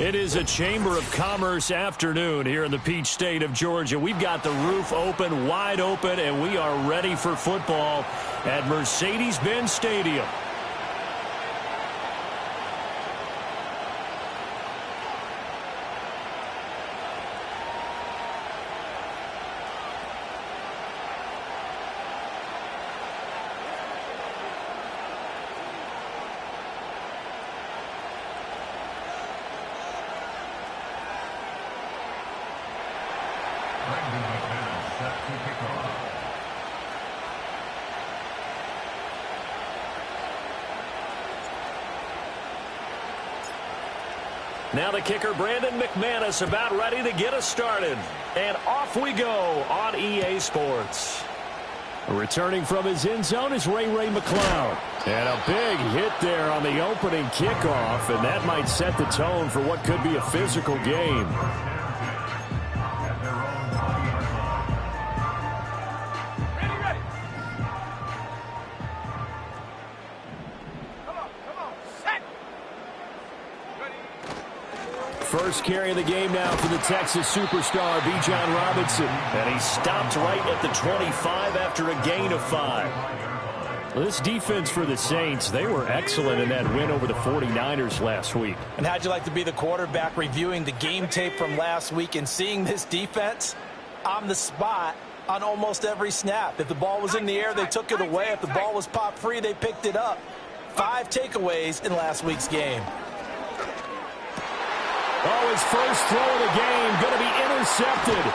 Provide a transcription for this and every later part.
It is a Chamber of Commerce afternoon here in the Peach State of Georgia. We've got the roof open, wide open, and we are ready for football at Mercedes-Benz Stadium. Now the kicker, Brandon McManus, about ready to get us started. And off we go on EA Sports. Returning from his end zone is Ray McLeod. And a big hit there on the opening kickoff, and that might set the tone for what could be a physical game. First carry of the game now for the Texas superstar, Bijan Robinson. And he stopped right at the 25 after a gain of 5. Well, this defense for the Saints, they were excellent in that win over the 49ers last week. And how'd you like to be the quarterback reviewing the game tape from last week and seeing this defense on the spot on almost every snap? If the ball was in the air, they took it away. If the ball was popped free, they picked it up. 5 takeaways in last week's game. Oh, his first throw of the game going to be intercepted.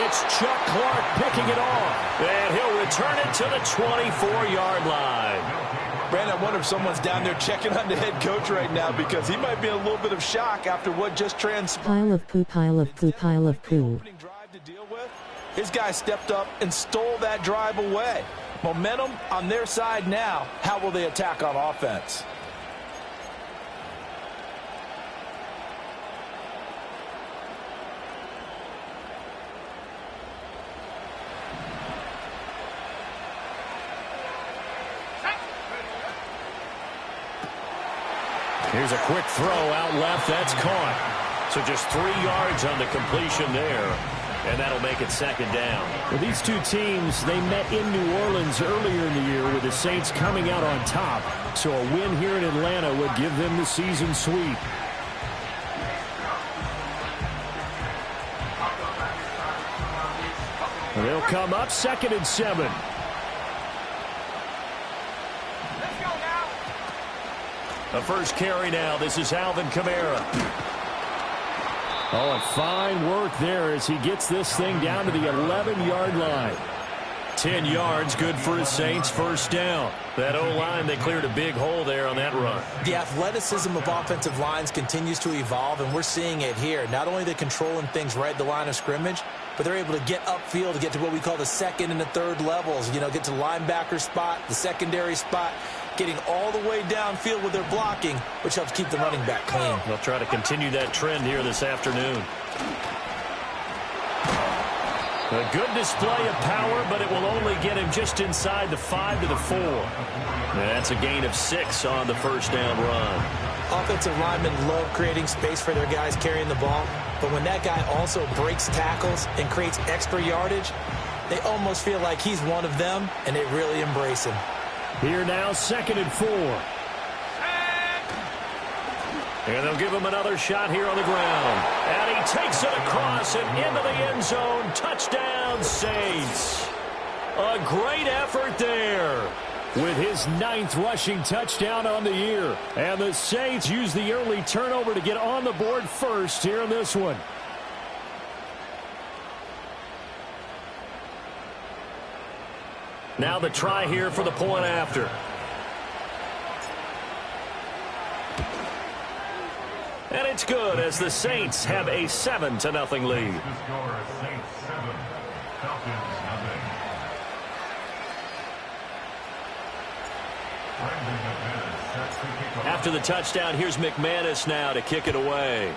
It's Chuck Clark picking it off, and he'll return it to the 24-yard line. Brandon, I wonder if someone's down there checking on the head coach right now because he might be in a little bit of shock after what just transpired. Pile of poo, pile of poo, pile of poo. His guy stepped up and stole that drive away. Momentum on their side now. How will they attack on offense? Here's a quick throw out left. That's caught. So just 3 yards on the completion there. And that'll make it second down. Well, these two teams, they met in New Orleans earlier in the year with the Saints coming out on top. So a win here in Atlanta would give them the season sweep. And they'll come up 2nd and 7. The first carry now. This is Alvin Kamara. Oh, and fine work there as he gets this thing down to the 11-yard line. 10 yards, good for his Saints. First down. That O-line, they cleared a big hole there on that run. The athleticism of offensive lines continues to evolve, and we're seeing it here. Not only are they controlling things right at the line of scrimmage, but they're able to get upfield to get to what we call the second and the third levels. You know, get to the linebacker spot, the secondary spot, getting all the way downfield with their blocking, which helps keep the running back clean. They'll try to continue that trend here this afternoon. A good display of power, but it will only get him just inside the 5 to the 4. And that's a gain of 6 on the first down run. Offensive linemen love creating space for their guys carrying the ball, but when that guy also breaks tackles and creates extra yardage, they almost feel like he's one of them, and they really embrace him. Here now, 2nd and 4. And they'll give him another shot here on the ground. And he takes it across and into the end zone. Touchdown, Saints. A great effort there with his 9th rushing touchdown on the year. And the Saints use the early turnover to get on the board first here in this one. Now the try here for the point after. And it's good as the Saints have a 7-0 lead. After the touchdown, here's McManus now to kick it away.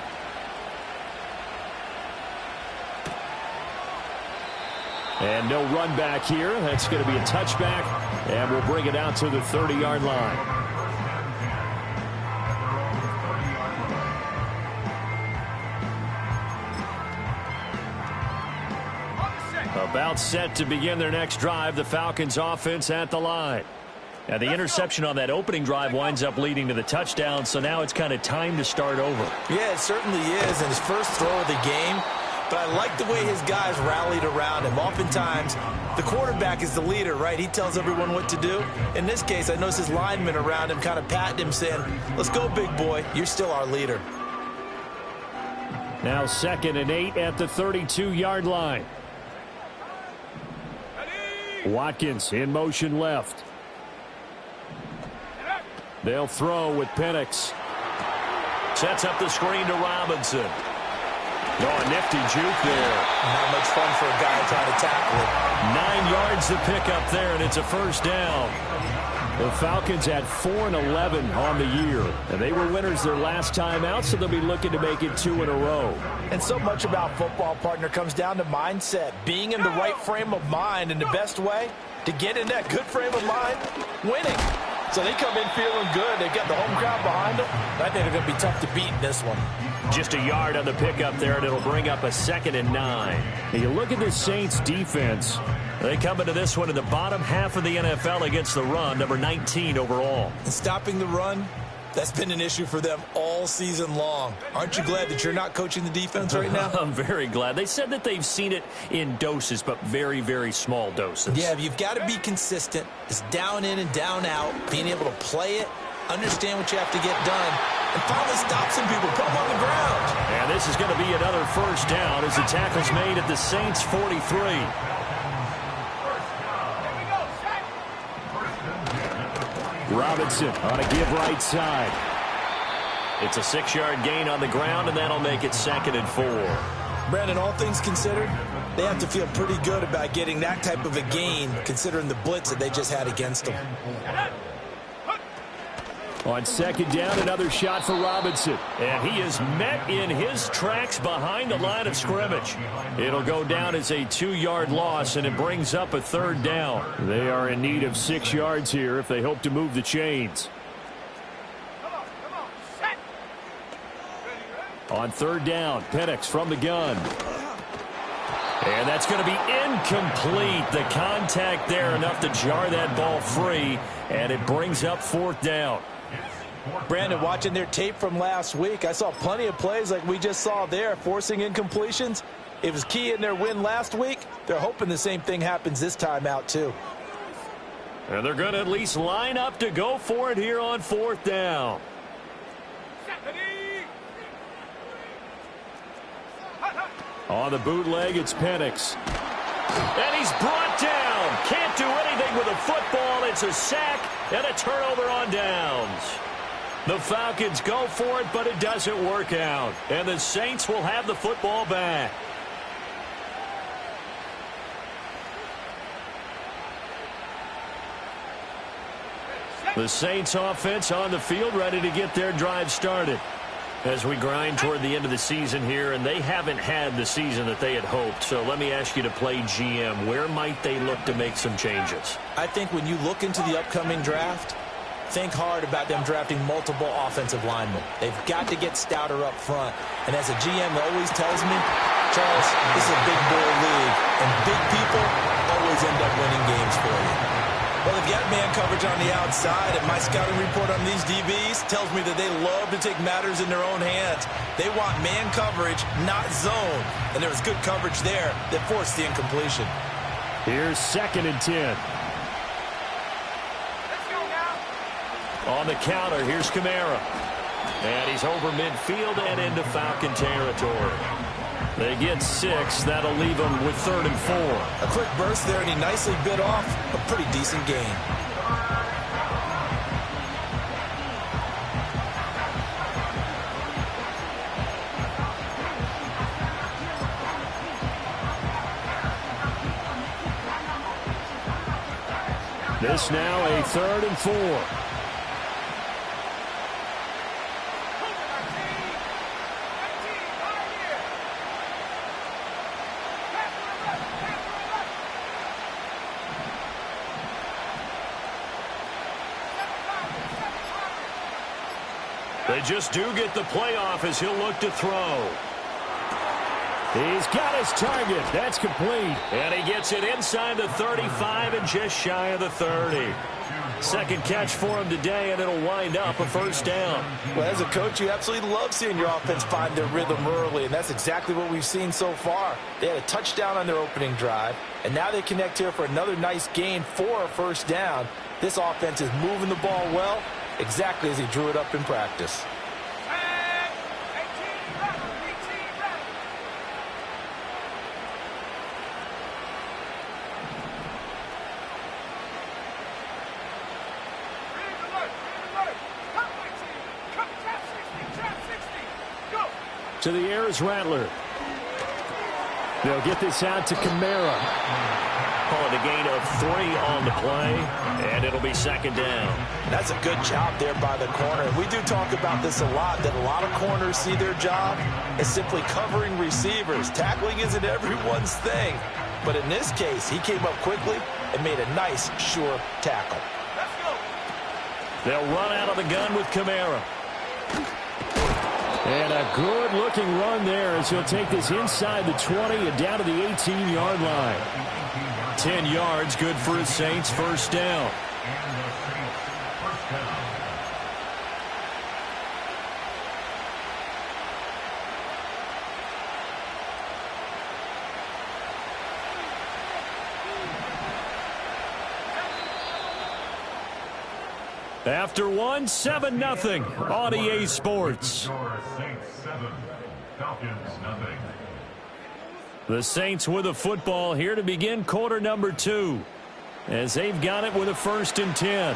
And no run back here. That's going to be a touchback, and we'll bring it out to the 30-yard line. About set to begin their next drive, the Falcons offense at the line. Now, the interception on that opening drive winds up leading to the touchdown, so now it's kind of time to start over. Yeah, it certainly is, and his first throw of the game. But I like the way his guys rallied around him. Oftentimes, the quarterback is the leader, right? He tells everyone what to do. In this case, I noticed his linemen around him kind of patting him, saying, let's go, big boy. You're still our leader. Now 2nd and 8 at the 32-yard line. Watkins in motion left. They'll throw with Penix. Sets up the screen to Robinson. Oh, a nifty juke there. Not much fun for a guy trying to tackle it. 9 yards to pick up there, and it's a first down. The Falcons had 4-11 on the year, and they were winners their last time out, so they'll be looking to make it 2 in a row. And so much about football, partner, comes down to mindset. Being in the right frame of mind, and the best way to get in that good frame of mind, winning. So they come in feeling good. They've got the home crowd behind them. I think they're going to be tough to beat in this one. Just a yard on the pickup there, and it'll bring up a 2nd and 9. Now you look at the Saints defense. They come into this one in the bottom half of the NFL against the run, number 19 overall. And stopping the run, that's been an issue for them all season long. Aren't you glad that you're not coaching the defense right now? I'm very glad. They said that they've seen it in doses, but very, very small doses. Yeah, you've got to be consistent. It's down in and down out, being able to play it, understand what you have to get done, and finally stop some people, put them on the ground. And this is going to be another first down as the tackle's made at the Saints' 43. Robinson on a give right side. It's a 6-yard gain on the ground, and that'll make it 2nd and 4. Brandon, all things considered, they have to feel pretty good about getting that type of a gain, considering the blitz that they just had against them. On 2nd down, another shot for Robinson. And he is met in his tracks behind the line of scrimmage. It'll go down as a 2-yard loss, and it brings up a 3rd down. They are in need of 6 yards here if they hope to move the chains. On 3rd down, Penix from the gun. And that's going to be incomplete. The contact there enough to jar that ball free, and it brings up 4th down. Brandon, watching their tape from last week, I saw plenty of plays like we just saw there, forcing incompletions. It was key in their win last week. They're hoping the same thing happens this time out, too. And they're going to at least line up to go for it here on 4th down. On the bootleg, it's Penix. And he's brought down. Can't do anything with a football. It's a sack and a turnover on downs. The Falcons go for it, but it doesn't work out. And the Saints will have the football back. The Saints offense on the field, ready to get their drive started. As we grind toward the end of the season here, and they haven't had the season that they had hoped. So let me ask you to play GM. Where might they look to make some changes? I think when you look into the upcoming draft, think hard about them drafting multiple offensive linemen. They've got to get stouter up front. And as a GM always tells me, Charles, this is a big boy league, and big people always end up winning games for you. Well, they've got man coverage on the outside, and my scouting report on these DBs tells me that they love to take matters in their own hands. They want man coverage, not zone. And there was good coverage there that forced the incompletion. Here's 2nd and 10. On the counter, here's Kamara. And he's over midfield and into Falcon territory. They get 6. That'll leave them with 3rd and 4. A quick burst there, and he nicely bit off a pretty decent gain. This now a 3rd and 4. They just do get the playoff as he'll look to throw. He's got his target. That's complete. And he gets it inside the 35 and just shy of the 30. Second catch for him today, and it'll wind up a first down. Well, as a coach, you absolutely love seeing your offense find their rhythm early, and that's exactly what we've seen so far. They had a touchdown on their opening drive, and now they connect here for another nice gain for a first down. This offense is moving the ball well, exactly as he drew it up in practice. To the air is Rattler. They'll get this out to Kamara. Call it a gain of 3 on the play, and it'll be second down. That's a good job there by the corner. We do talk about this a lot, that a lot of corners see their job as simply covering receivers. Tackling isn't everyone's thing. But in this case, he came up quickly and made a nice, sure tackle. Let's go. They'll run out of the gun with Kamara. And a good-looking run there as he'll take this inside the 20 and down to the 18-yard line. 10 yards, good for his Saints, first down. After one, 7-0 on EA Sports. Saints 7, Falcons 0. The Saints with a football here to begin quarter number 2, as they've got it with a 1st and 10.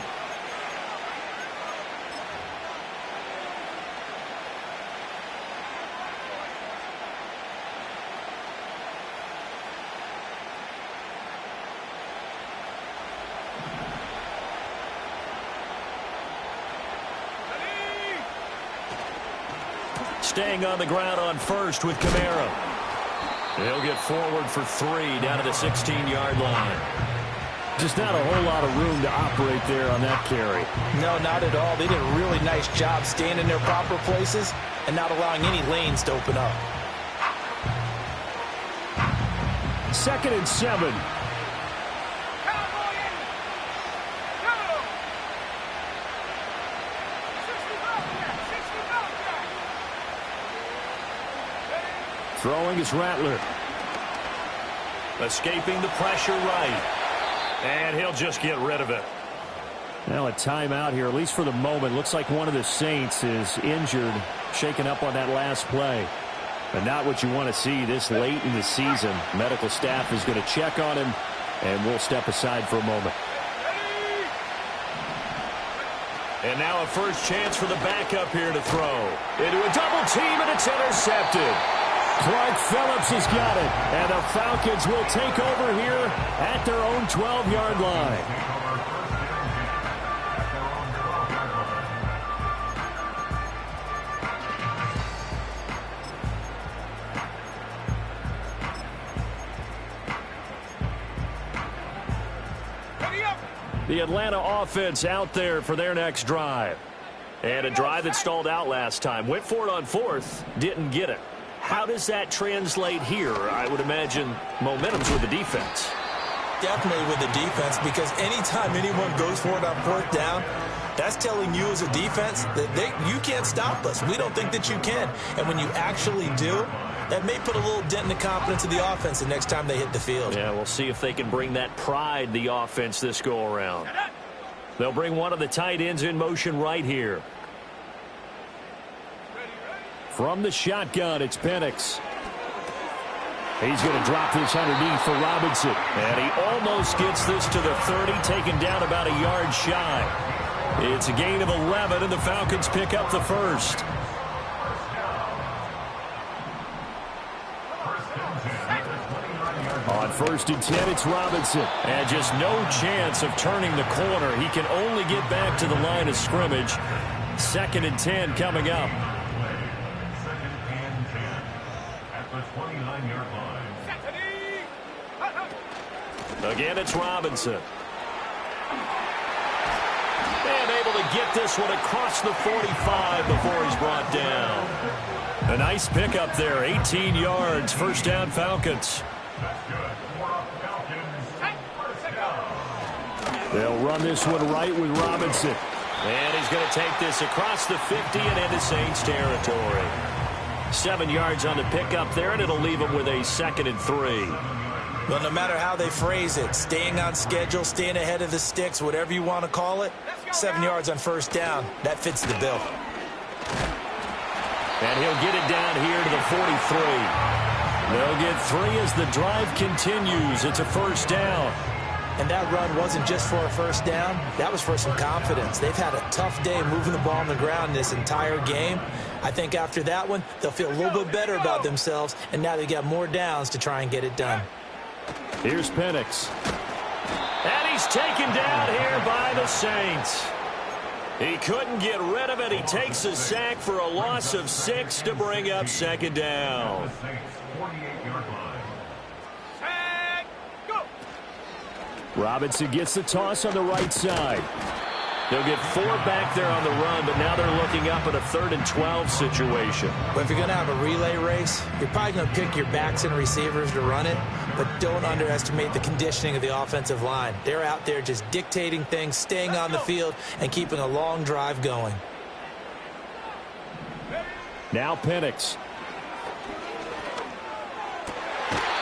Staying on the ground on first with Kamara. He'll get forward for 3 down to the 16-yard line. Just not a whole lot of room to operate there on that carry. No, not at all. They did a really nice job staying in their proper places and not allowing any lanes to open up. 2nd and 7. Throwing is Rattler. Escaping the pressure right. And he'll just get rid of it. Now a timeout here, at least for the moment. Looks like one of the Saints is injured, shaken up on that last play. But not what you want to see this late in the season. Medical staff is going to check on him, and we'll step aside for a moment. And now a first chance for the backup here to throw. Into a double team, and it's intercepted. Clark Phillips has got it, and the Falcons will take over here at their own 12-yard line. The Atlanta offense out there for their next drive. And a drive that stalled out last time. Went for it on 4th, didn't get it. How does that translate here? I would imagine momentum's with the defense. Definitely with the defense, because anytime anyone goes for it on 4th down, that's telling you as a defense that you can't stop us. We don't think that you can. And when you actually do, that may put a little dent in the confidence of the offense the next time they hit the field. Yeah, we'll see if they can bring that pride, the offense, this go-around. They'll bring one of the tight ends in motion right here. From the shotgun, it's Penix. He's going to drop this underneath for Robinson. And he almost gets this to the 30, taken down about a yard shy. It's a gain of 11, and the Falcons pick up the first. On 1st and 10, it's Robinson. And just no chance of turning the corner. He can only get back to the line of scrimmage. 2nd and 10 coming up. Again, it's Robinson. And able to get this one across the 45 before he's brought down. A nice pickup there, 18 yards, first down Falcons. They'll run this one right with Robinson. And he's going to take this across the 50 and into Saints territory. 7 yards on the pickup there, and it'll leave him with a 2nd and 3. Well, no matter how they phrase it, staying on schedule, staying ahead of the sticks, whatever you want to call it, 7 yards on first down, that fits the bill. And he'll get it down here to the 43. They'll get 3 as the drive continues. It's a first down. And that run wasn't just for a first down. That was for some confidence. They've had a tough day moving the ball on the ground this entire game. I think after that one, they'll feel a little bit better about themselves, and now they got more downs to try and get it done. Here's Penix. And he's taken down here by the Saints. He couldn't get rid of it. He takes a sack for a loss of 6 to bring up 2nd down. Robinson gets the toss on the right side. They'll get 4 back there on the run, but now they're looking up at a 3rd and 12 situation. But if you're going to have a relay race, you're probably going to pick your backs and receivers to run it, but don't underestimate the conditioning of the offensive line. They're out there just dictating things, staying on the field, and keeping a long drive going. Now Penix.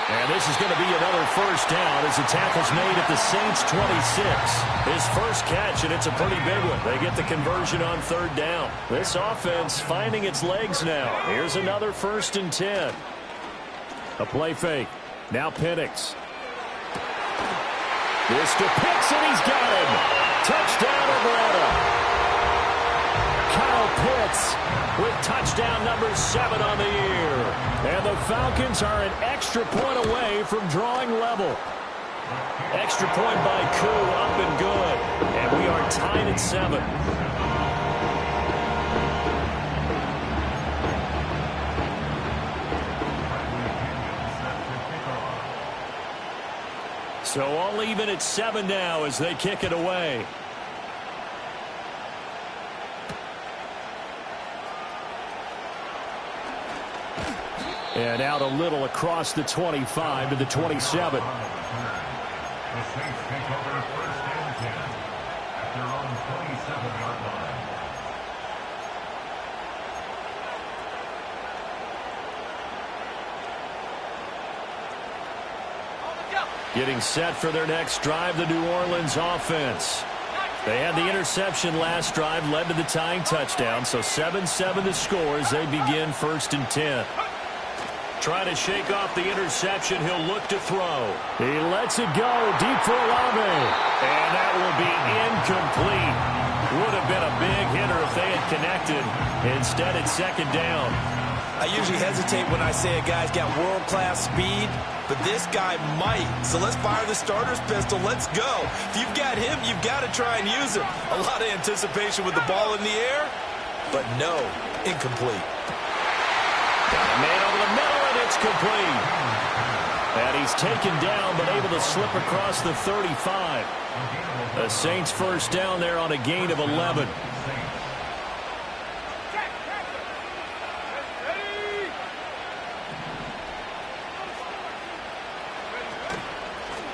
And this is going to be another first down as the tackle's made at the Saints' 26. His first catch, and it's a pretty big one. They get the conversion on 3rd down. This offense finding its legs now. Here's another 1st and 10. A play fake. Now Penix. This to Pitts, and he's got him. Touchdown Atlanta. Kyle Pitts with touchdown number 7 on the year. And the Falcons are an extra point away from drawing level. Extra point by Koo, up and good. And we are tied at 7. So all even at 7 now as they kick it away. And out a little across the 25 to the 27. The Saints take over 1st and 10 at their own 27-yard line. Getting set for their next drive, the New Orleans offense. They had the interception last drive, led to the tying touchdown, so 7-7 the score as they begin 1st and 10. Trying to shake off the interception. He'll look to throw. He lets it go deep for Olave. And that will be incomplete. Would have been a big hitter if they had connected. Instead, it's 2nd down. I usually hesitate when I say a guy's got world-class speed, but this guy might. So let's fire the starter's pistol. Let's go. If you've got him, you've got to try and use him. A lot of anticipation with the ball in the air, but no, incomplete. Got a man over the middle, and it's complete. And he's taken down, but able to slip across the 35. The Saints first down there on a gain of 11.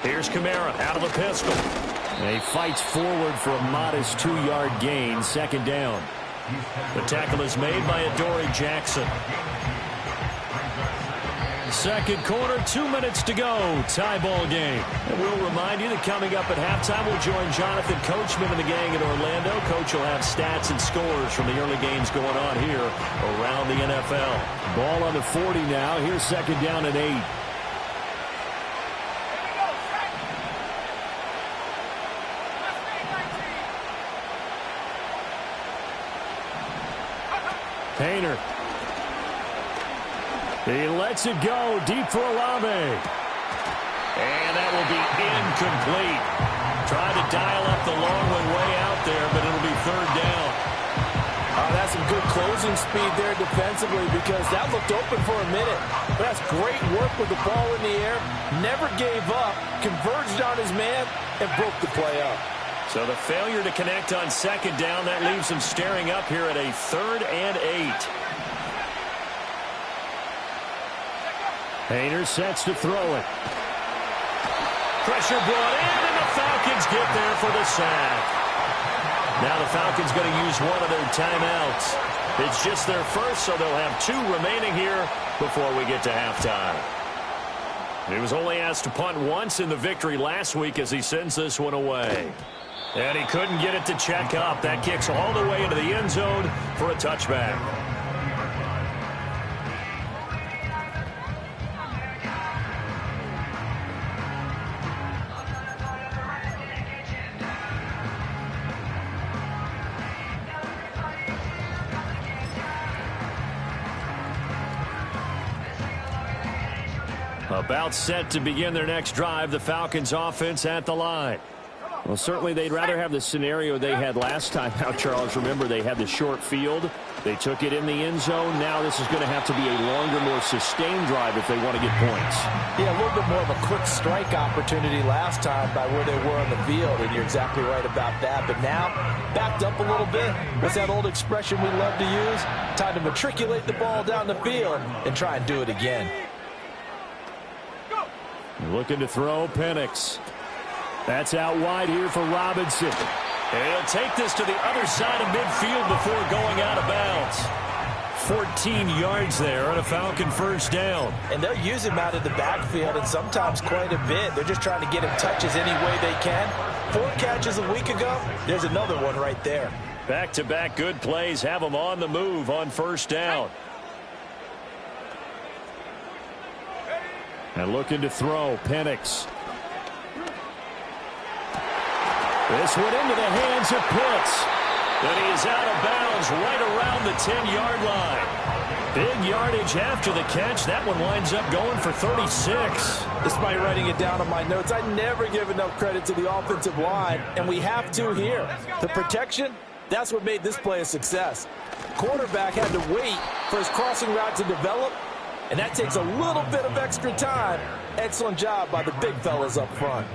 Here's Kamara out of the pistol. And he fights forward for a modest 2-yard gain, 2nd down. The tackle is made by Adoree Jackson. Second quarter, 2 minutes to go. Tie ball game. And we'll remind you that coming up at halftime, we'll join Jonathan Coachman and the gang in Orlando. Coach will have stats and scores from the early games going on here around the NFL. Ball on the 40 now. Here's 2nd down and 8. Painter. He lets it go deep for Olave. And that will be incomplete. Tried to dial up the long one way out there, but it'll be 3rd down. That's some good closing speed there defensively because that looked open for a minute. But that's great work with the ball in the air. Never gave up, converged on his man, and broke the play up. So the failure to connect on second down, that leaves them staring up here at a 3rd and 8. Hayner sets to throw it. Pressure brought in, and the Falcons get there for the sack. Now the Falcons going to use one of their timeouts. It's just their first, so they'll have 2 remaining here before we get to halftime. He was only asked to punt once in the victory last week as he sends this one away. And he couldn't get it to check up. That kicks all the way into the end zone for a touchback. About set to begin their next drive, the Falcons offense at the line. Well, certainly they'd rather have the scenario they had last time. Now, Charles, remember they had the short field. They took it in the end zone. Now this is going to have to be a longer, more sustained drive if they want to get points. Yeah, a little bit more of a quick strike opportunity last time by where they were on the field, and you're exactly right about that. But now, backed up a little bit. What's that old expression we love to use? Time to matriculate the ball down the field and try and do it again. Looking to throw, Penix. That's out wide here for Robinson. And he'll take this to the other side of midfield before going out of bounds. 14 yards there on a Falcon first down. And they'll use him out of the backfield, and sometimes quite a bit. They're just trying to get him touches any way they can. 4 catches a week ago. There's another one right there. Back-to-back good plays have them on the move on first down. And looking to throw, Penix. This one into the hands of Pitts. And he's out of bounds right around the 10-yard line. Big yardage after the catch. That one winds up going for 36. Despite writing it down on my notes, I never give enough credit to the offensive line, and we have to here. The protection, that's what made this play a success. Quarterback had to wait for his crossing route to develop, and that takes a little bit of extra time. Excellent job by the big fellas up front.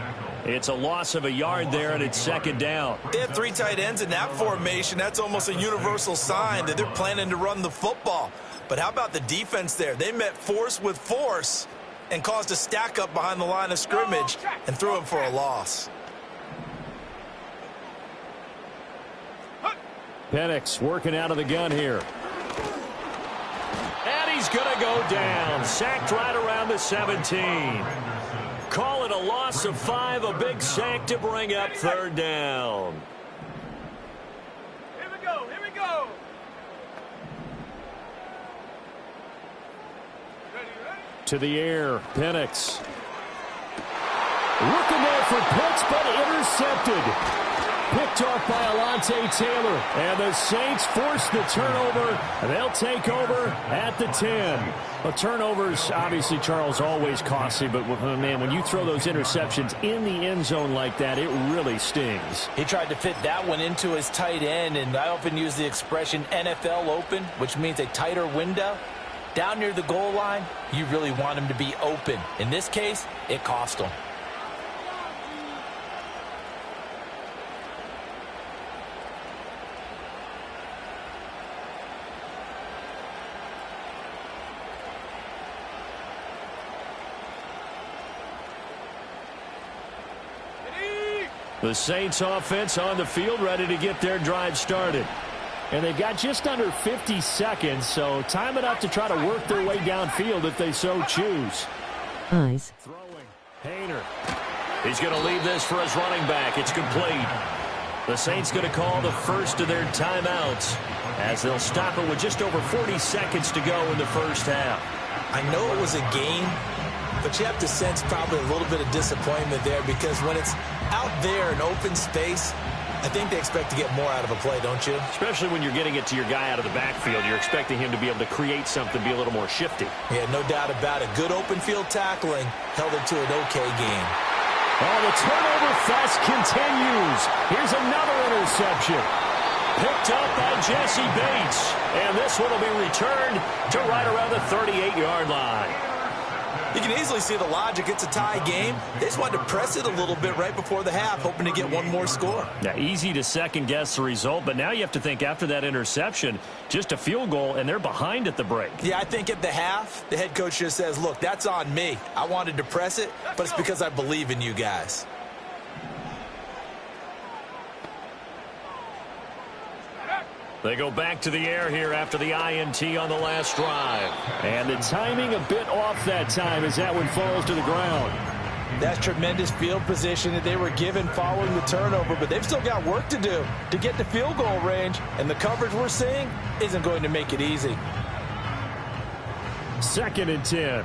It's a loss of a yard there, and it's second down. They have 3 tight ends in that formation. That's almost a universal sign that they're planning to run the football. But how about the defense there? They met force with force and caused a stack up behind the line of scrimmage and threw him for a loss. Penix working out of the gun here. And he's going to go down. Sacked right around the 17. Call it a loss of 5, a big sack to bring up third down. Here we go, here we go. To the air, Penix. Looking there for Pitts, but intercepted. Picked off by Alontae Taylor. And the Saints force the turnover, and they'll take over at the 10. Well, turnovers, obviously, Charles, always costly, but, man, when you throw those interceptions in the end zone like that, it really stings. He tried to fit that one into his tight end, and I often use the expression NFL open, which means a tighter window. Down near the goal line, you really want him to be open. In this case, it cost him. The Saints offense on the field, ready to get their drive started. And they've got just under 50 seconds, so time enough to try to work their way downfield if they so choose. Eyes. Throwing. Hayner. He's going to leave this for his running back. It's complete. The Saints going to call the first of their timeouts as they'll stop it with just over 40 seconds to go in the first half. I know it was a game, but you have to sense probably a little bit of disappointment there, because when it's out there in open space, I think they expect to get more out of a play, don't you? Especially when you're getting it to your guy out of the backfield. You're expecting him to be able to create something, be a little more shifty. Yeah, no doubt about it. Good open field tackling held it to an okay game. Oh, the turnover fest continues. Here's another interception. Picked up by Jesse Bates. And this one will be returned to right around the 38-yard line. You can easily see the logic. It's a tie game. They just wanted to press it a little bit right before the half, hoping to get one more score. Yeah, easy to second-guess the result, but now you have to think after that interception, just a field goal, and they're behind at the break. Yeah, I think at the half, the head coach just says, look, that's on me. I wanted to press it, but it's because I believe in you guys. They go back to the air here after the INT on the last drive. And the timing a bit off that time as that one falls to the ground. That's tremendous field position that they were given following the turnover, but they've still got work to do to get to field goal range, and the coverage we're seeing isn't going to make it easy. 2nd and 10.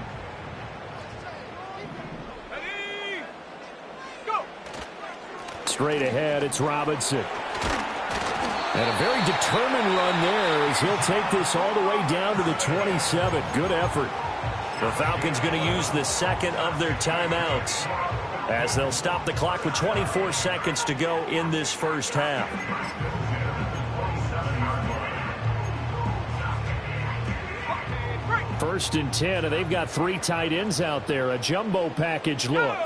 Straight ahead, it's Robinson. And a very determined run there as he'll take this all the way down to the 27. Good effort. The Falcons going to use the second of their timeouts as they'll stop the clock with 24 seconds to go in this first half. First and 10, and they've got 3 tight ends out there. A jumbo package look.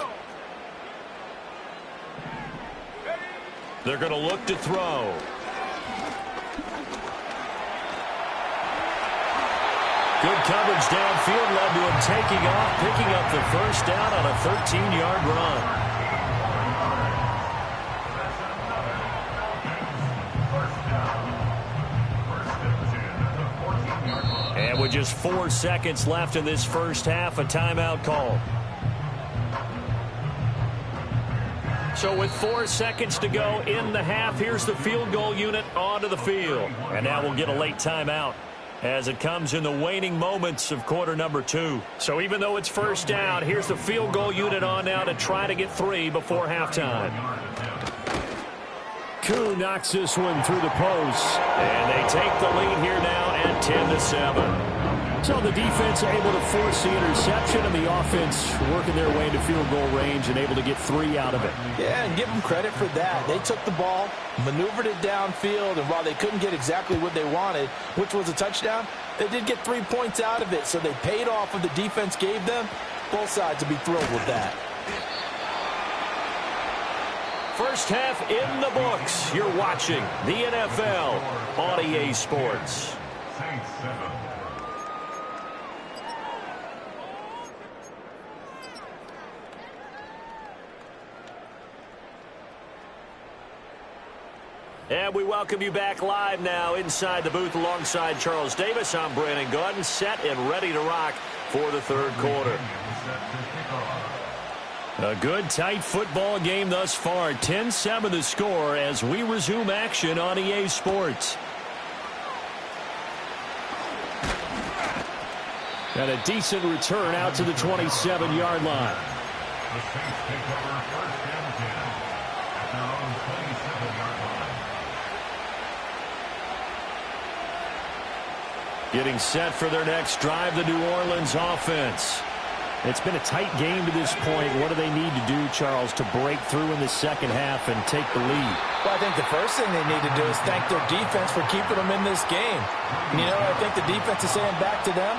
They're going to look to throw. Good coverage downfield led to him taking off, picking up the first down on a 13-yard run. And with just 4 seconds left in this first half, a timeout call. So with 4 seconds to go in the half, here's the field goal unit onto the field. And now we'll get a late timeout as it comes in the waning moments of quarter number 2. So even though it's first down, here's the field goal unit on now to try to get 3 before halftime. Koo knocks this one through the post. And they take the lead here now at 10-7. So the defense able to force the interception, and the offense working their way into field goal range and able to get 3 out of it. Yeah, and give them credit for that. They took the ball, maneuvered it downfield, and while they couldn't get exactly what they wanted, which was a touchdown, they did get 3 points out of it, so they paid off what the defense gave them. Both sides will be thrilled with that. First half in the books. You're watching the NFL on EA Sports. Saints 7. And we welcome you back live now inside the booth alongside Charles Davis. I'm Brandon Gaudin, set and ready to rock for the third quarter. A good, tight football game thus far. 10-7 the score as we resume action on EA Sports. And a decent return out to the 27-yard line. The Saints take over first and 10 at their own 27-yard line. Getting set for their next drive, the New Orleans offense. It's been a tight game to this point. What do they need to do, Charles, to break through in the second half and take the lead? Well, I think the first thing they need to do is thank their defense for keeping them in this game. And, you know, I think the defense is saying back to them,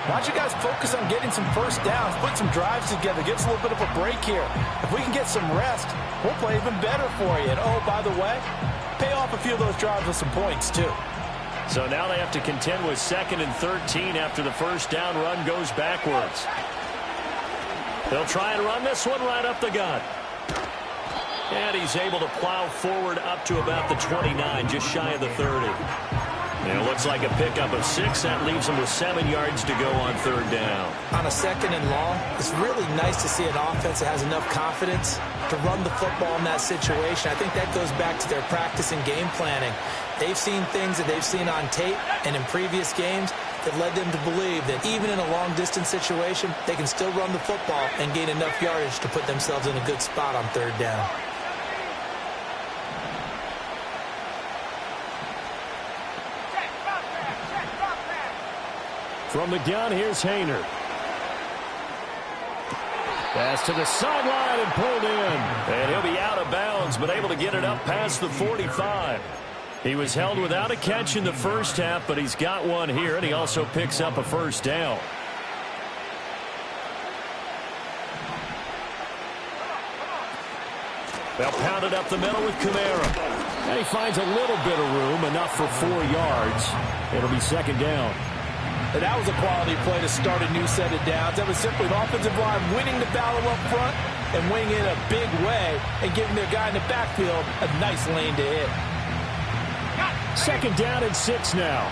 why don't you guys focus on getting some first downs, put some drives together, give us a little bit of a break here. If we can get some rest, we'll play even better for you. And, oh, by the way, pay off a few of those drives with some points, too. So now they have to contend with 2nd and 13 after the first down run goes backwards. They'll try and run this one right up the gut. And he's able to plow forward up to about the 29, just shy of the 30. And it looks like a pickup of 6. That leaves him with 7 yards to go on third down. On a 2nd and long, it's really nice to see an offense that has enough confidence to run the football in that situation. I think that goes back to their practice and game planning. They've seen things that they've seen on tape and in previous games that led them to believe that even in a long-distance situation, they can still run the football and gain enough yardage to put themselves in a good spot on third down. From the gun, here's Hayner. Pass to the sideline and pulled in. And he'll be out of bounds, but able to get it up past the 45. He was held without a catch in the first half, but he's got one here, and he also picks up a first down. They'll pound it up the middle with Kamara. And he finds a little bit of room, enough for 4 yards. It'll be second down. And that was a quality play to start a new set of downs. That was simply an offensive line winning the battle up front and winning it a big way and giving their guy in the backfield a nice lane to hit. Second down and 6 now.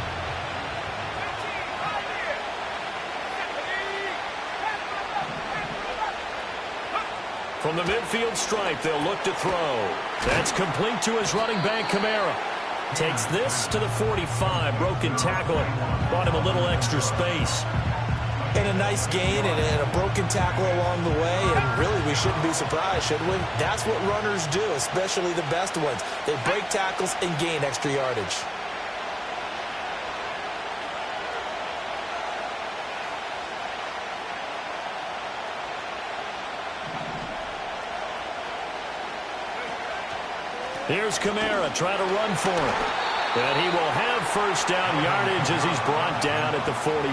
From the midfield stripe, they'll look to throw. That's complete to his running back, Kamara. Takes this to the 45. Broken tackle. Bought him a little extra space. And a nice gain and a broken tackle along the way. And really, we shouldn't be surprised, should we? That's what runners do, especially the best ones. They break tackles and gain extra yardage. Here's Kamara trying to run for it. And he will have first down yardage as he's brought down at the 41.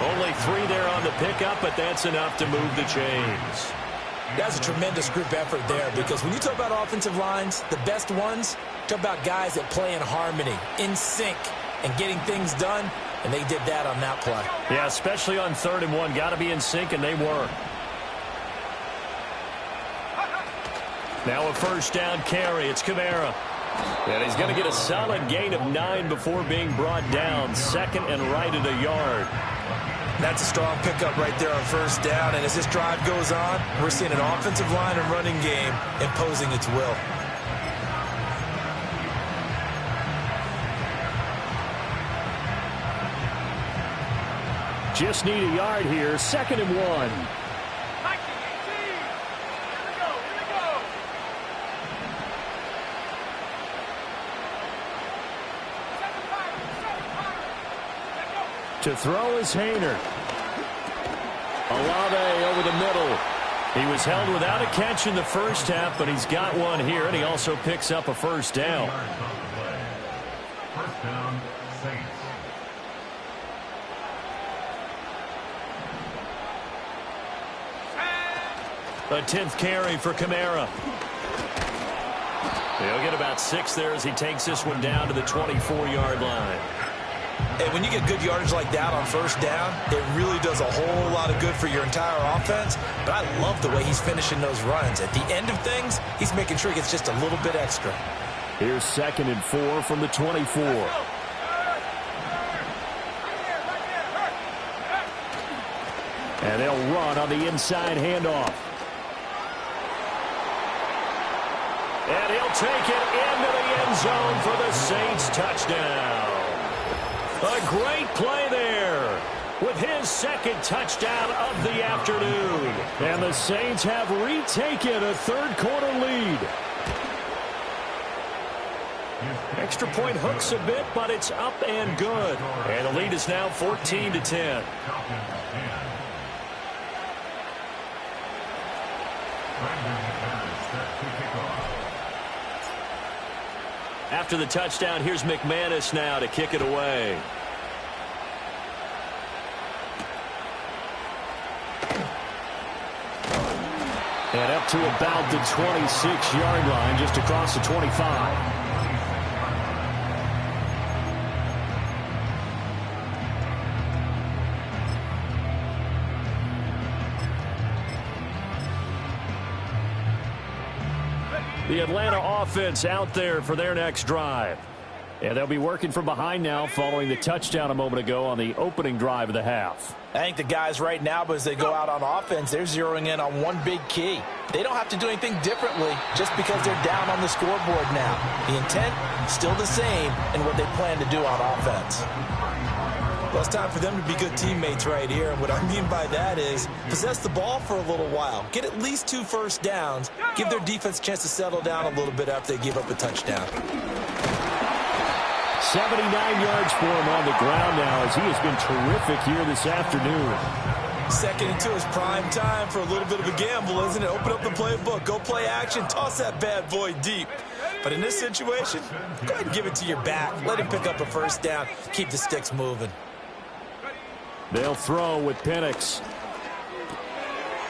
Only 3 there on the pickup, but that's enough to move the chains. That's a tremendous group effort there, because when you talk about offensive lines, the best ones, talk about guys that play in harmony, in sync, and getting things done, and they did that on that play. Yeah, especially on 3rd and 1. Got to be in sync, and they were. Now a first down carry. It's Kamara. And he's going to get a solid gain of 9 before being brought down. Second and right at a yard. That's a strong pickup right there on first down. And as this drive goes on, we're seeing an offensive line and running game imposing its will. Just need a yard here. 2nd and 1. To throw is Hayner. Olave over the middle. He was held without a catch in the first half, but he's got one here, and he also picks up a first down. First down, Saints. A 10th carry for Kamara. He'll get about 6 there as he takes this one down to the 24-yard line. And when you get good yardage like that on first down, it really does a whole lot of good for your entire offense. But I love the way he's finishing those runs. At the end of things, he's making sure he gets just a little bit extra. Here's 2nd and 4 from the 24. And they'll run on the inside handoff. And he'll take it into the end zone for the Saints touchdown. A great play there with his 2nd touchdown of the afternoon. And the Saints have retaken a 3rd quarter lead. Extra point hooks a bit, but it's up and good. And the lead is now 14-10. After the touchdown, here's McManus now to kick it away. And up to about the 26-yard line, just across the 25. The Atlanta offense out there for their next drive. And they'll be working from behind now following the touchdown a moment ago on the opening drive of the half. I think the guys right now, as they go out on offense, they're zeroing in on one big key. They don't have to do anything differently just because they're down on the scoreboard now. The intent, still the same in what they plan to do on offense. Well, it's time for them to be good teammates right here. And what I mean by that is possess the ball for a little while. Get at least 2 first downs. Give their defense a chance to settle down a little bit after they give up a touchdown. 79 yards for him on the ground now as he has been terrific here this afternoon. 2nd and 2 is prime time for a little bit of a gamble, isn't it? Open up the playbook, go play action, toss that bad boy deep. But in this situation, go ahead and give it to your back. Let him pick up a first down. Keep the sticks moving. They'll throw with Penix.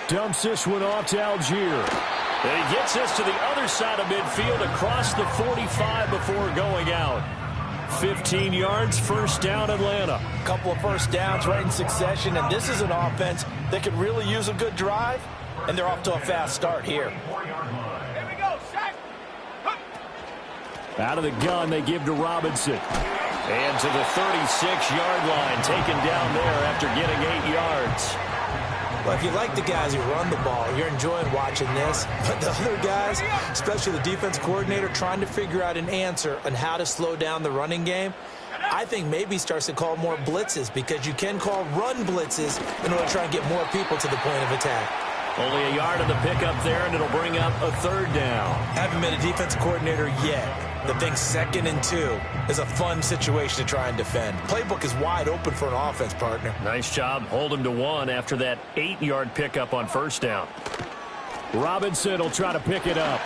Dumps this one off to Algier. And he gets this to the other side of midfield across the 45 before going out. 15 yards, first down, Atlanta. A couple of first downs right in succession, and this is an offense that could really use a good drive, and they're off to a fast start here. Out of the gun, they give to Robinson. And to the 36-yard line, taken down there after getting 8 yards. Well, if you like the guys who run the ball, you're enjoying watching this. But the other guys, especially the defense coordinator, trying to figure out an answer on how to slow down the running game, I think maybe starts to call more blitzes, because you can call run blitzes in order to try and get more people to the point of attack. Only a yard on the pickup there, and it'll bring up a third down. Haven't been a defense coordinator yet. The thing 2nd and 2 is a fun situation to try and defend. Playbook is wide open for an offense, partner. Nice job. Hold him to 1 after that 8-yard pickup on first down. Robinson will try to pick it up.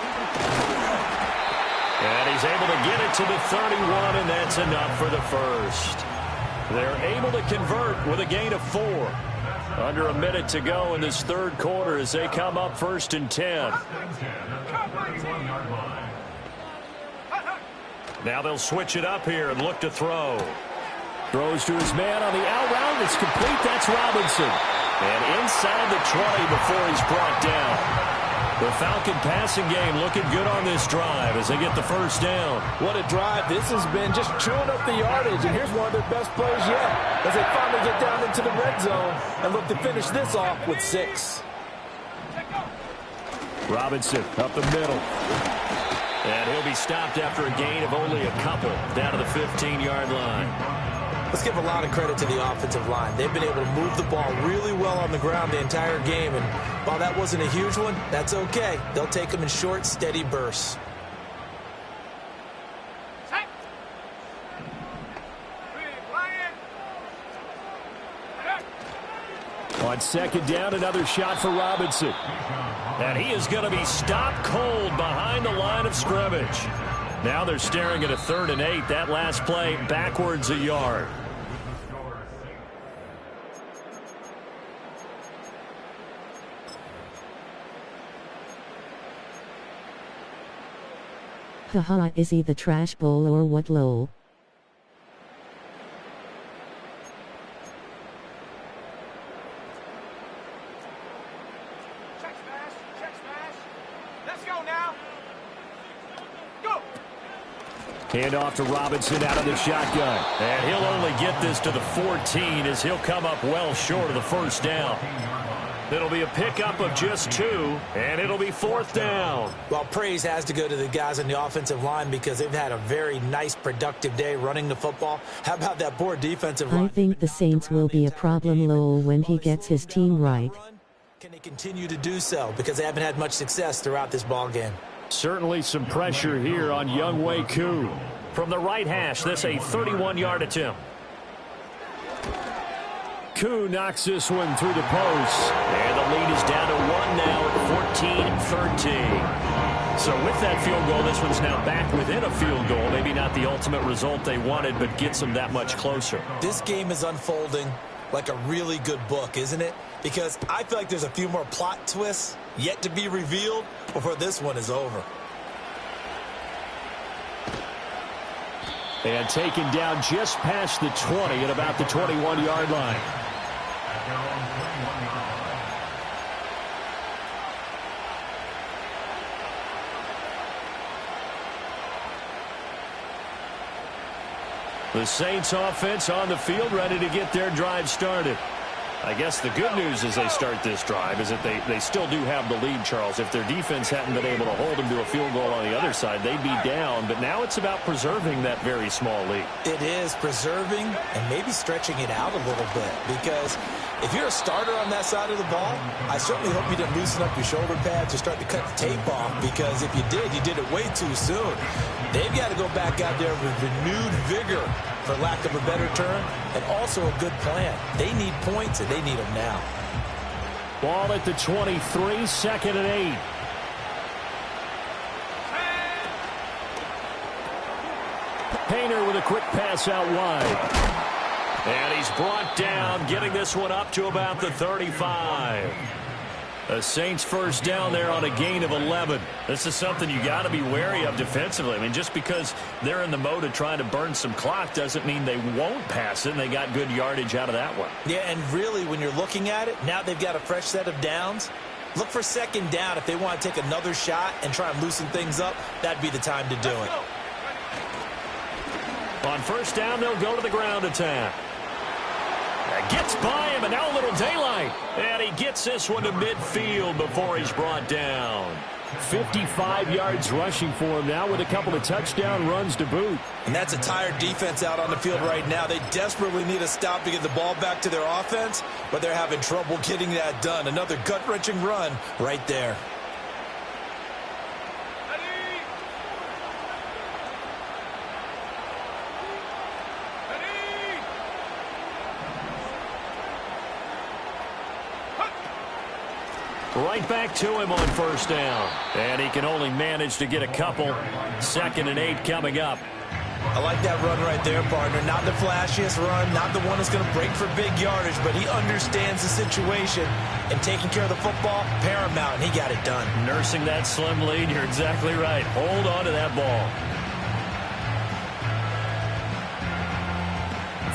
And he's able to get it to the 31, and that's enough for the first. They're able to convert with a gain of 4. Under a minute to go in this third quarter as they come up 1st and 10. Now they'll switch it up here and look to throw. Throws to his man on the out route. It's complete. That's Robinson. And inside the 20 before he's brought down. The Falcon passing game looking good on this drive as they get the first down. What a drive this has been, just chewing up the yardage. And here's one of their best plays yet as they finally get down into the red zone and look to finish this off with 6. Robinson up the middle. And he'll be stopped after a gain of only a couple down to the 15-yard line. Let's give a lot of credit to the offensive line. They've been able to move the ball really well on the ground the entire game. And while that wasn't a huge one, that's okay. They'll take them in short, steady bursts. On second down, another shot for Robinson. And he is going to be stopped cold behind the line of scrimmage. Now they're staring at a 3rd and 8. That last play backwards a yard. Haha, is he the trash bowl or what, lol? Hand off to Robinson out of the shotgun. And he'll only get this to the 14 as he'll come up well short of the first down. It'll be a pickup of just 2, and it'll be 4th down. Well, praise has to go to the guys on the offensive line because they've had a very nice, productive day running the football. How about that poor defensive line? I think the Saints will be a problem, lol, when he gets his team right. Can they continue to do so? Because they haven't had much success throughout this ball game. Certainly some pressure here on Younghoe Koo. From the right hash, this a 31-yard attempt. Koo knocks this one through the post. And the lead is down to 1 now at 14-13. So with that field goal, this one's now back within a field goal. Maybe not the ultimate result they wanted, but gets them that much closer. This game is unfolding like a really good book, isn't it? Because I feel like there's a few more plot twists yet to be revealed before this one is over. And taken down just past the 20 at about the 21-yard line. The Saints offense on the field ready to get their drive started. I guess the good news as they start this drive is that they still do have the lead, Charles. If their defense hadn't been able to hold them to a field goal on the other side, they'd be down. But now it's about preserving that very small lead. It is preserving and maybe stretching it out a little bit. Because if you're a starter on that side of the ball, I certainly hope you didn't loosen up your shoulder pads or start to cut the tape off. Because if you did it way too soon. They've got to go back out there with renewed vigor, for lack of a better term, and also a good plan. They need points, and they need them now. Ball at the 23, 2nd and 8. Painter with a quick pass out wide. And he's brought down, getting this one up to about the 35. A Saints first down there on a gain of 11. This is something you got to be wary of defensively. I mean, just because they're in the mode of trying to burn some clock doesn't mean they won't pass it, and they got good yardage out of that one. Yeah, and really, when you're looking at it, now they've got a fresh set of downs. Look for second down. If they want to take another shot and try and loosen things up, that'd be the time to do it. On first down, they'll go to the ground attack. Gets by him, and now a little daylight. And he gets this one to midfield before he's brought down. 55 yards rushing for him now with a couple of touchdown runs to boot. And that's a tired defense out on the field right now. They desperately need a stop to get the ball back to their offense, but they're having trouble getting that done. Another gut-wrenching run right there. Right back to him on first down. And he can only manage to get a couple. 2nd and 8 coming up. I like that run right there, partner. Not the flashiest run, not the one that's going to break for big yardage, but he understands the situation, and taking care of the football, paramount, and he got it done. Nursing that slim lead, you're exactly right. Hold on to that ball.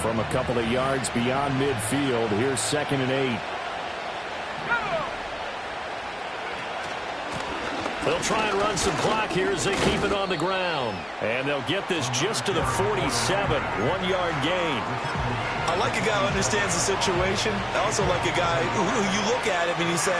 From a couple of yards beyond midfield, here's 2nd and 8. They'll try and run some clock here as they keep it on the ground. And they'll get this just to the 47. 1-yard gain. I like a guy who understands the situation. I also like a guy who you look at him and you say,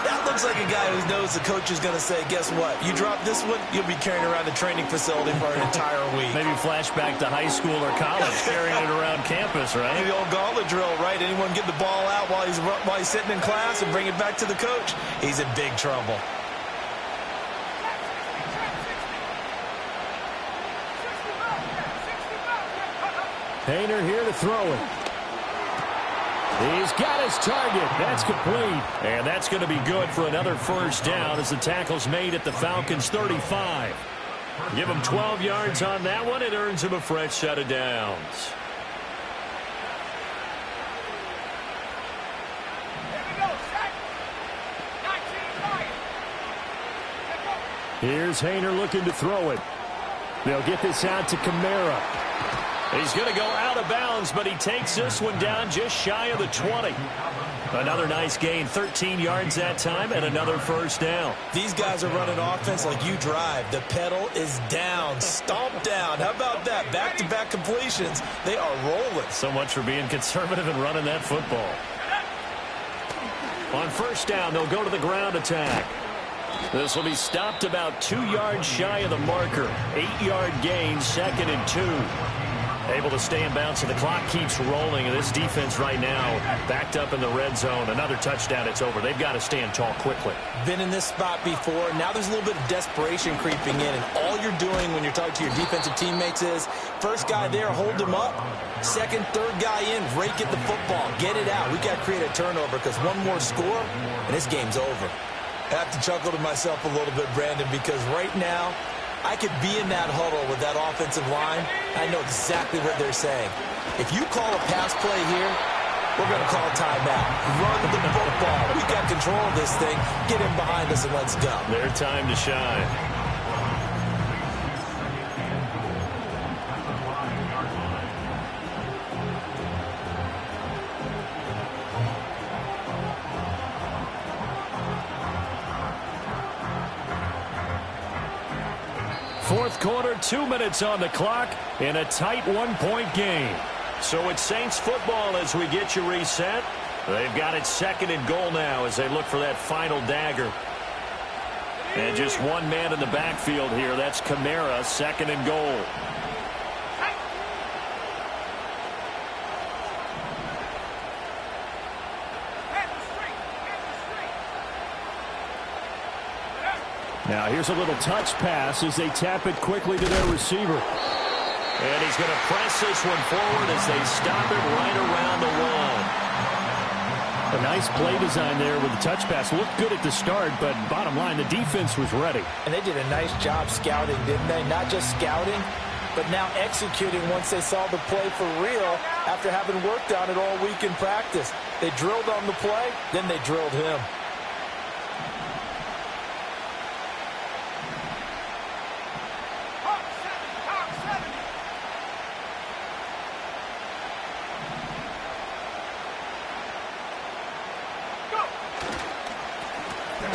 that looks like a guy who knows the coach is going to say, guess what? You drop this one, you'll be carrying around the training facility for an entire week. Maybe flashback to high school or college, carrying it around campus, right? The old gauntlet drill, right? Anyone get the ball out while he's sitting in class and bring it back to the coach? He's in big trouble. Hayner here to throw it. He's got his target. That's complete. And that's going to be good for another first down as the tackle's made at the Falcons' 35. Give him 12 yards on that one. It earns him a fresh set of downs. Here's Hayner looking to throw it. They'll get this out to Kamara. He's going to go out of bounds, but he takes this one down just shy of the 20. Another nice gain, 13 yards that time, and another first down. These guys are running offense like you drive. The pedal is down, stomp down. How about that? Back-to-back completions. They are rolling. So much for being conservative and running that football. On first down, they'll go to the ground attack. This will be stopped about 2 yards shy of the marker. 8-yard gain, 2nd and 2. Able to stay in bounds, and the clock keeps rolling. And this defense right now backed up in the red zone. Another touchdown, it's over. They've got to stand tall quickly. Been in this spot before. Now there's a little bit of desperation creeping in, and all you're doing when you're talking to your defensive teammates is, first guy there, hold him up. Second, third guy in, rake at the football. Get it out. We got to create a turnover because one more score, and this game's over. I have to chuckle to myself a little bit, Brandon, because right now, I could be in that huddle with that offensive line. I know exactly what they're saying. If you call a pass play here, we're going to call a timeout. Run the football. We got control of this thing. Get in behind us and let's go. Their time to shine. Fourth quarter, 2 minutes on the clock in a tight 1-point game. So it's Saints football as we get you reset. They've got it 2nd and goal now as they look for that final dagger. And just one man in the backfield here. That's Kamara, 2nd and goal. Now here's a little touch pass as they tap it quickly to their receiver. And he's going to press this one forward as they stop it right around the one. A nice play design there with the touch pass. Looked good at the start, but bottom line, the defense was ready. And they did a nice job scouting, didn't they? Not just scouting, but now executing once they saw the play for real after having worked on it all week in practice. They drilled on the play, then they drilled him.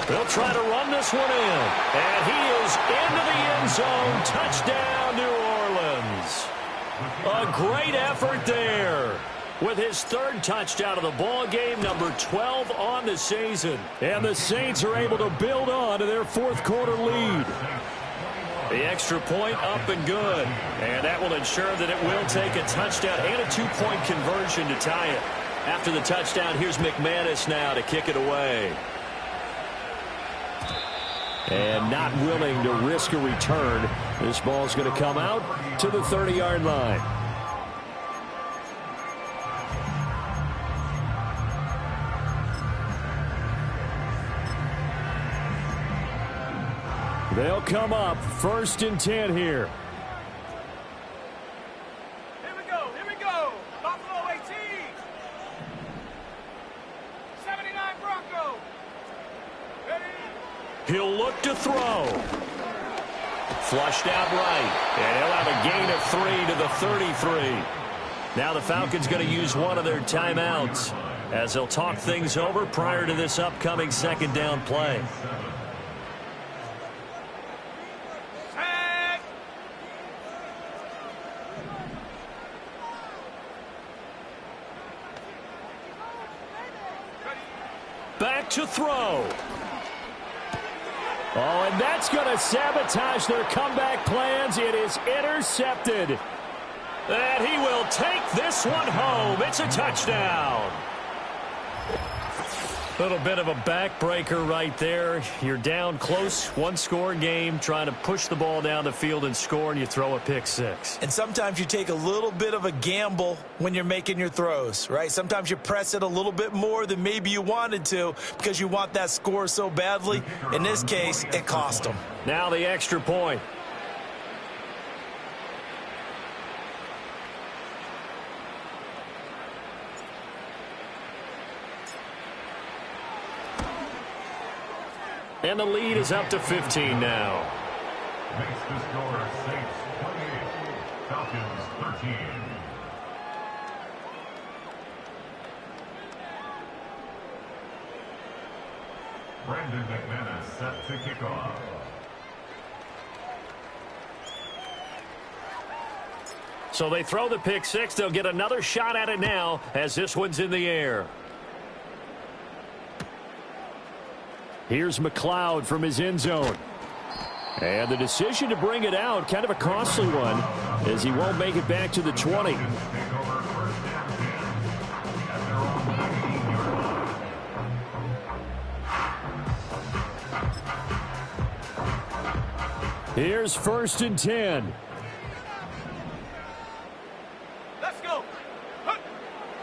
They'll try to run this one in. And he is into the end zone. Touchdown, New Orleans. A great effort there. With his third touchdown of the ball game, number 12 on the season. And the Saints are able to build on to their fourth quarter lead. The extra point up and good. And that will ensure that it will take a touchdown and a two-point conversion to tie it. After the touchdown, here's McManus now to kick it away. And not willing to risk a return. This ball's going to come out to the 30-yard line. They'll come up 1st and 10 here. Here we go. Buffalo 18. 79 Bronco. Ready? He'll look to throw. Flushed out right. And he'll have a gain of 3 to the 33. Now the Falcons going to use one of their timeouts as they'll talk things over prior to this upcoming second down play. Back to throw. Oh, and that's going to sabotage their comeback plans. It is intercepted. And he will take this one home. It's a touchdown. A little bit of a backbreaker right there. You're down close, one-score game, trying to push the ball down the field and score, and you throw a pick six. And sometimes you take a little bit of a gamble when you're making your throws, right? Sometimes you press it a little bit more than maybe you wanted to because you want that score so badly. In this case, it cost them. Now the extra point. And the lead is up to 15 now. Makes the score Saints 28, Falcons 13. Brandon McManus set to kick off. So they throw the pick six. They'll get another shot at it now as this one's in the air. Here's McLeod from his end zone. And the decision to bring it out, kind of a costly one, as he won't make it back to the 20. Here's 1st and 10. Let's go.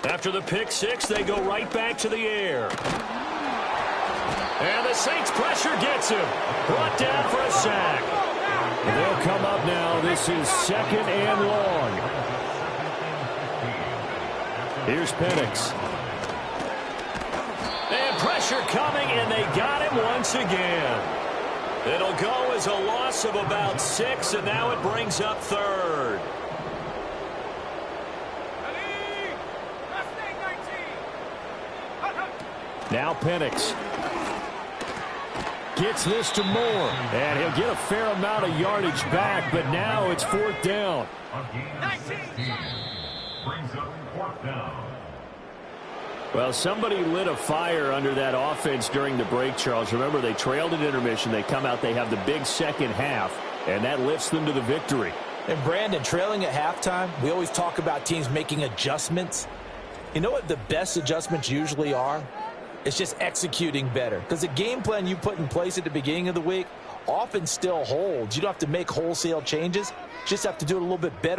After the pick six, they go right back to the air. And the Saints pressure gets him. Brought down for a sack. They'll come up now. This is 2nd and long. Here's Penix. And pressure coming, and they got him once again. It'll go as a loss of about 6, and now it brings up 3rd. Now Penix gets this to Moore, and he'll get a fair amount of yardage back, but now it's 4th down. Brings up 4th down. Well, somebody lit a fire under that offense during the break, Charles. Remember, they trailed at intermission. They come out, they have the big second half, and that lifts them to the victory. And Brandon, trailing at halftime, we always talk about teams making adjustments. You know what the best adjustments usually are? It's just executing better. Because the game plan you put in place at the beginning of the week often still holds. You don't have to make wholesale changes. You just have to do it a little bit better.